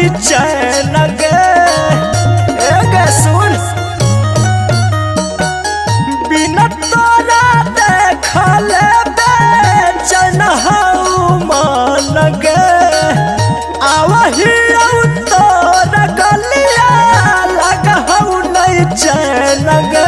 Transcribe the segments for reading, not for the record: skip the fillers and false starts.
नहीं चैन गे सुन बिना तोरा देखल बेचैन हूँ मन गे आवही तोर गलिया लगहु नहीं चैन गे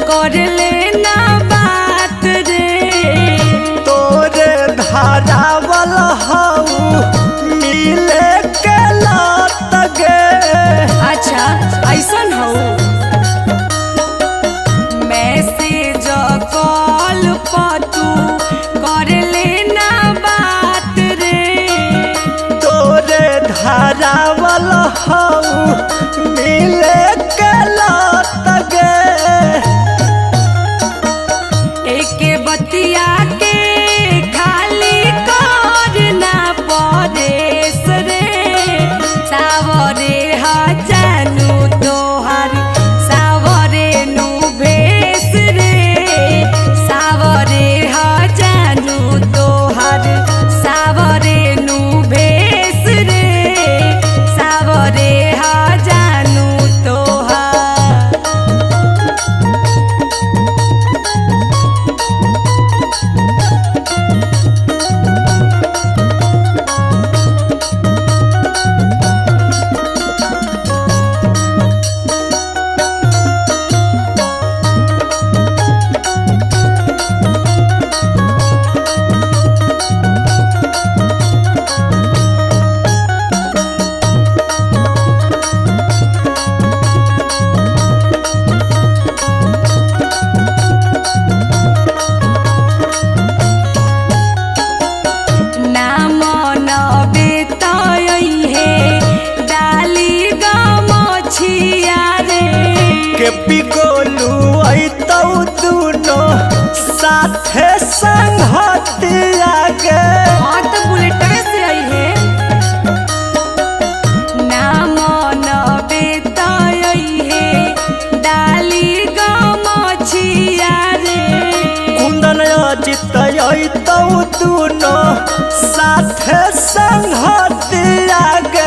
कर लेना बात रे तोरे धारावल हूँ मिले के लत गे अच्छा ऐसन हो मैसेज कॉल पतू कर लेना बात रे तोरे धारावल हूँ मिले के लत गे बतिया के खाली करना परेश रे सावरे जानू तोहर सावरे नु भेस रे सावरे जानू तोहर सावरे नु भेस रे सावरे जानू तोहर पिगोलू अतौ दुनो साथे संगतिया गे हाँ तो बुलेटवे से आई है नाम नबेतई है डाली गमछिया रे कुंदन अजित अतौ दुनो साथे संगतिया गे